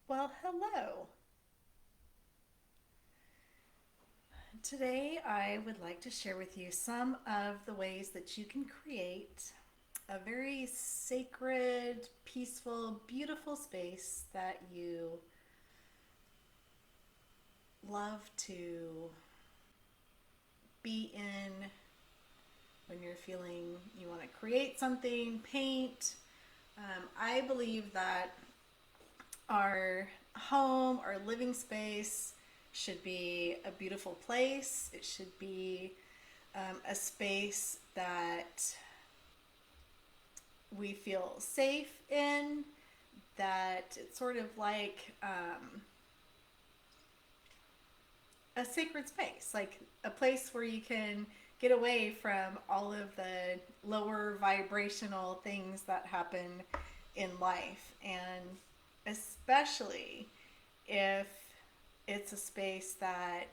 Well, hello. Today I would like to share with you some of the ways that you can create a very sacred, peaceful, beautiful space that you love to be in when you're feeling you want to create something, paint. I believe that our home, our living space should be a beautiful place. It should be a space that we feel safe in, that it's sort of like a sacred space, like a place where you can get away from all of the lower vibrational things that happen in life. And especially if it's a space that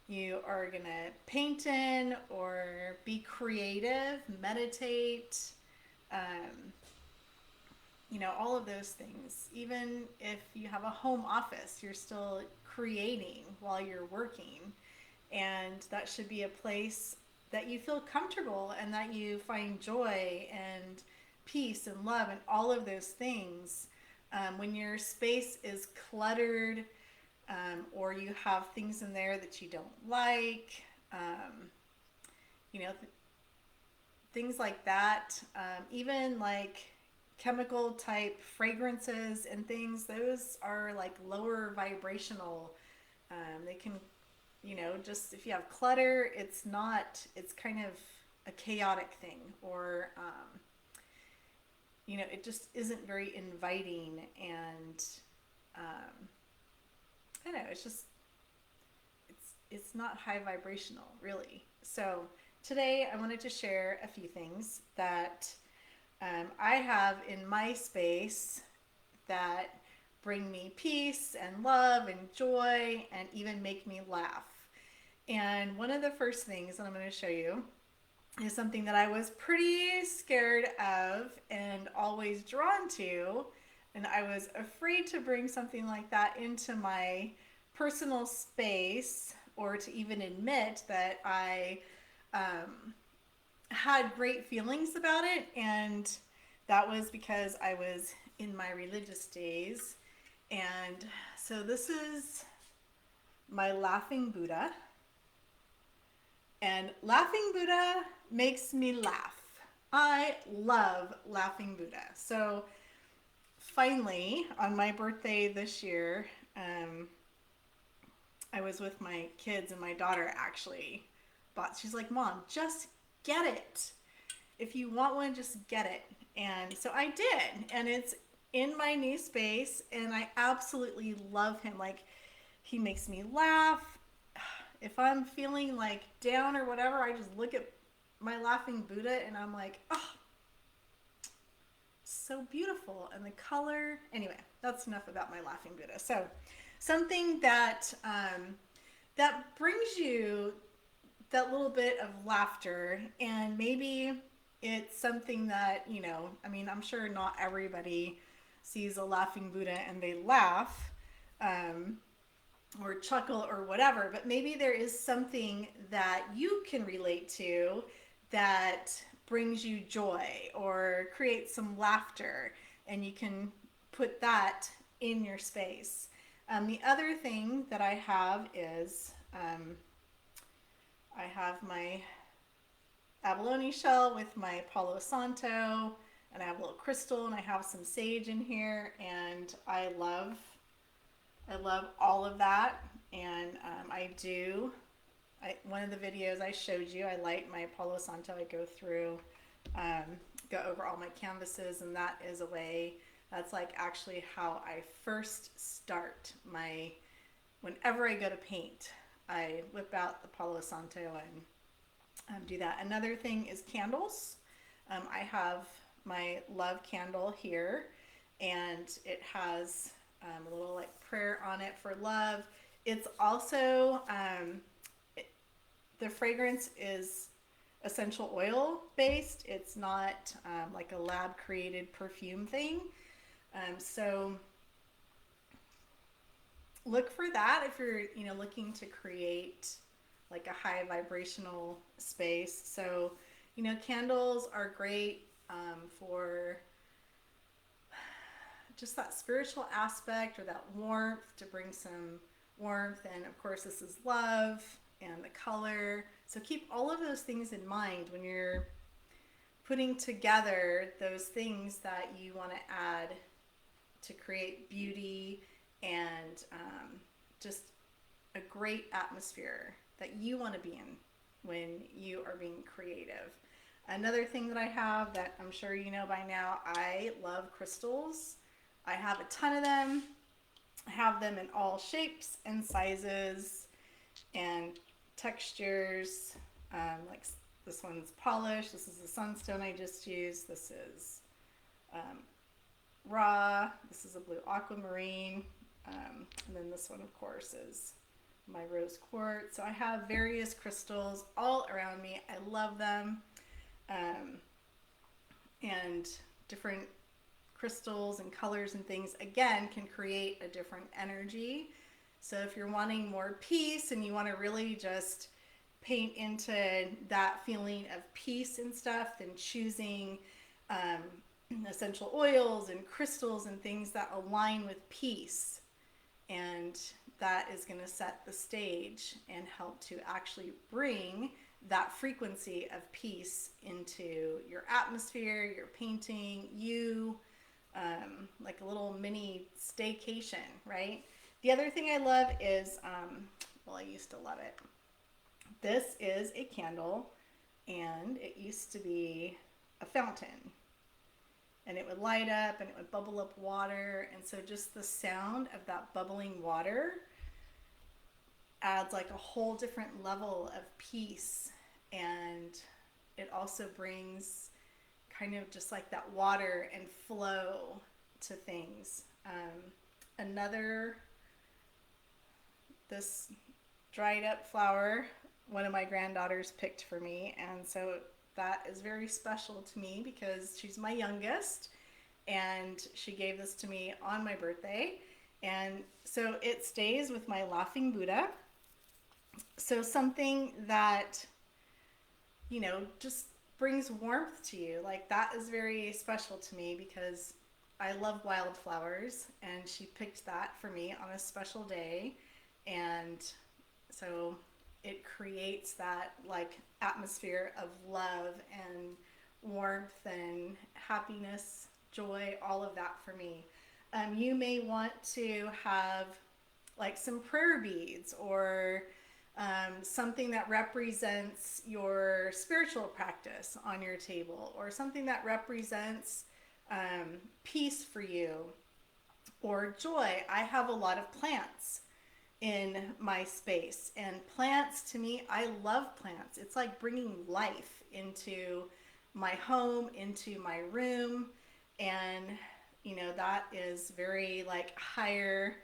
you are going to paint in or be creative, meditate, um, all of those things. Even if you have a home office, you're still creating while you're working. And that should be a place that you feel comfortable and that you find joy and peace and love and all of those things. When your space is cluttered, or you have things in there that you don't like, um, you know, th- things like that, even like chemical type fragrances and things, those are like lower vibrational. They can, just if you have clutter, it's kind of a chaotic thing, or, it just isn't very inviting. And I don't know, it's not high vibrational, really. So today I wanted to share a few things that I have in my space that bring me peace and love and joy and even make me laugh. And one of the first things that I'm going to show you is something that I was pretty scared of and always drawn to. And I was afraid to bring something like that into my personal space, or to even admit that I had great feelings about it. And that was because I was in my religious days. And so this is my laughing Buddha. And laughing Buddha makes me laugh. I love laughing Buddha. So finally, on my birthday this year, I was with my kids, and my daughter actually she's like, Mom, just get it. If you want one, just get it. And so I did. And it's in my new space, and I absolutely love him. Like, he makes me laugh. If I'm feeling like down or whatever, I just look at my laughing Buddha and I'm like, oh, so beautiful. And the color. Anyway, that's enough about my laughing Buddha. So, something that brings you that little bit of laughter, and maybe it's something that, I mean, I'm sure not everybody sees a laughing Buddha and they laugh, um, or chuckle or whatever, but maybe there is something that you can relate to that brings you joy or creates some laughter, and you can put that in your space. The other thing that I have is, I have my abalone shell with my Palo Santo, and I have a little crystal, and I have some sage in here, and I love all of that. And one of the videos I showed you, I light my Palo Santo. I go through, um, go over all my canvases, and that is a way. That's like actually how I first start whenever I go to paint. I whip out the Palo Santo and do that. Another thing is candles. I have my love candle here, and it has a little like prayer on it for love. It's also, the fragrance is essential oil based. It's not like a lab created perfume thing. So look for that if you're, looking to create like a high vibrational space. So, candles are great for just that spiritual aspect or that warmth, to bring some warmth. And of course, this is love and the color. So keep all of those things in mind when you're putting together those things that you want to add to create beauty and just a great atmosphere that you want to be in when you are being creative. Another thing that I have that I'm sure you know by now, I love crystals. I have a ton of them. I have them in all shapes and sizes and textures. Like this one's polished. This is the sunstone I just used. This is raw. This is a blue aquamarine. And then this one, of course, is my rose quartz. So I have various crystals all around me. I love them. And different crystals and colors and things, again, can create a different energy. So if you're wanting more peace and you want to really just paint into that feeling of peace and stuff, then choosing essential oils and crystals and things that align with peace. And that is going to set the stage and help to actually bring that frequency of peace into your atmosphere, your painting, like a little mini staycation, right? The other thing I love is, well, I used to love it. This is a candle, and it used to be a fountain. And it would light up and it would bubble up water. And so just the sound of that bubbling water adds like a whole different level of peace. And it also brings kind of just like that water and flow to things. This dried up flower, one of my granddaughters picked for me. And so that is very special to me because she's my youngest, and she gave this to me on my birthday. And so it stays with my laughing Buddha. So something that, just brings warmth to you. Like, that is very special to me because I love wildflowers, and she picked that for me on a special day. And so it creates that like atmosphere of love and warmth and happiness, joy, all of that for me. You may want to have like some prayer beads or something that represents your spiritual practice on your table, or something that represents peace for you or joy. I have a lot of plants in my space, and plants, to me, I love plants. It's like bringing life into my home, into my room. And that is very like higher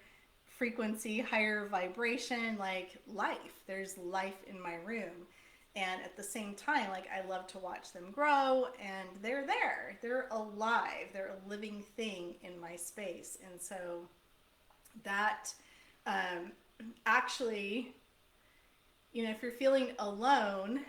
frequency, higher vibration, like life. There's life in my room. And at the same time, like, I love to watch them grow, and they're there. They're alive. They're a living thing in my space. And so that actually, if you're feeling alone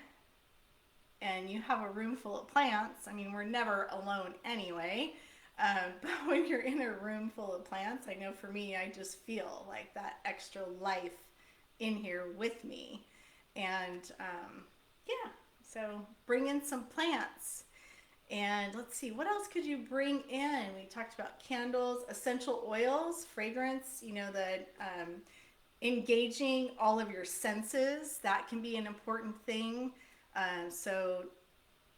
and you have a room full of plants, I mean, we're never alone anyway. But when you're in a room full of plants, I know for me, I just feel like that extra life in here with me. And yeah, so bring in some plants. And let's see, what else could you bring in? We talked about candles, essential oils, fragrance, engaging all of your senses. That can be an important thing. So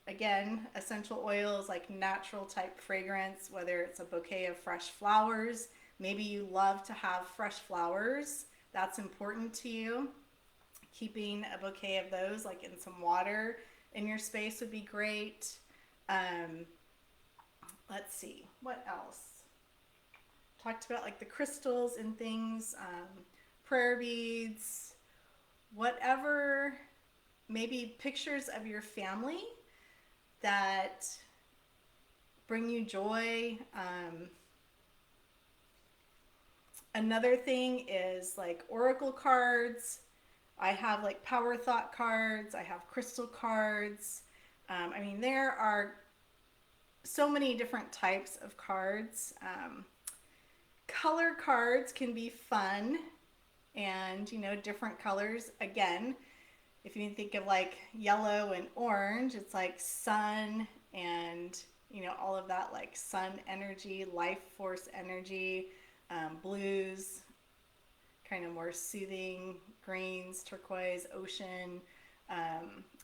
again, essential oils, like natural type fragrance, whether it's a bouquet of fresh flowers. Maybe you love to have fresh flowers. That's important to you. Keeping a bouquet of those like in some water in your space would be great. Let's see, what else? Talked about like the crystals and things, prayer beads, whatever, maybe pictures of your family that bring you joy. Another thing is like oracle cards. I have like power thought cards. I have crystal cards. I mean, there are so many different types of cards. Color cards can be fun, and different colors. Again, if you think of like yellow and orange, it's like sun and all of that, like sun energy, life force energy. Blues, kind of more soothing, greens, turquoise, ocean,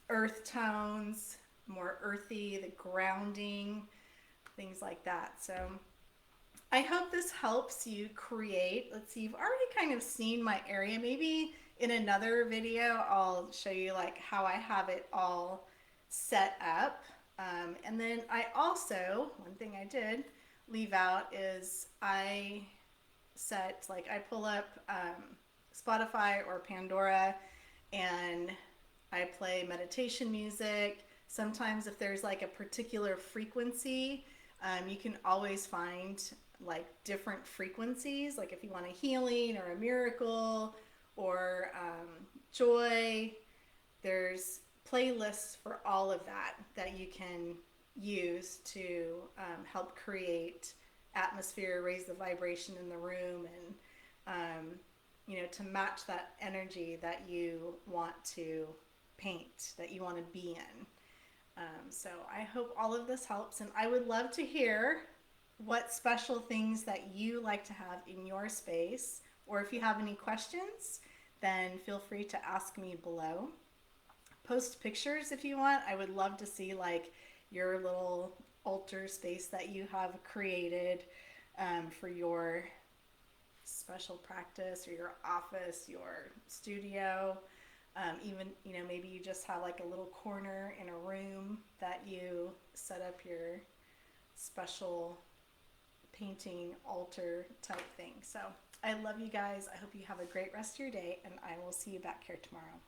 earth tones, more earthy, the grounding, things like that. So I hope this helps you create. Let's see, you've already kind of seen my area. Maybe in another video, I'll show you like how I have it all set up. And then I also, one thing I did leave out is I set, like I pull up Spotify or Pandora and I play meditation music. Sometimes if there's like a particular frequency, you can always find like different frequencies, like if you want a healing or a miracle or joy, there's playlists for all of that that you can use to help create atmosphere, raise the vibration in the room, and to match that energy that you want to paint, that you want to be in. So I hope all of this helps, and I would love to hear what special things that you like to have in your space, or if you have any questions, then feel free to ask me below. Post pictures if you want. I would love to see like your little altar space that you have created for your special practice or your office, your studio. Even, maybe you just have like a little corner in a room that you set up your special painting altar type thing. So I love you guys. I hope you have a great rest of your day, and I will see you back here tomorrow.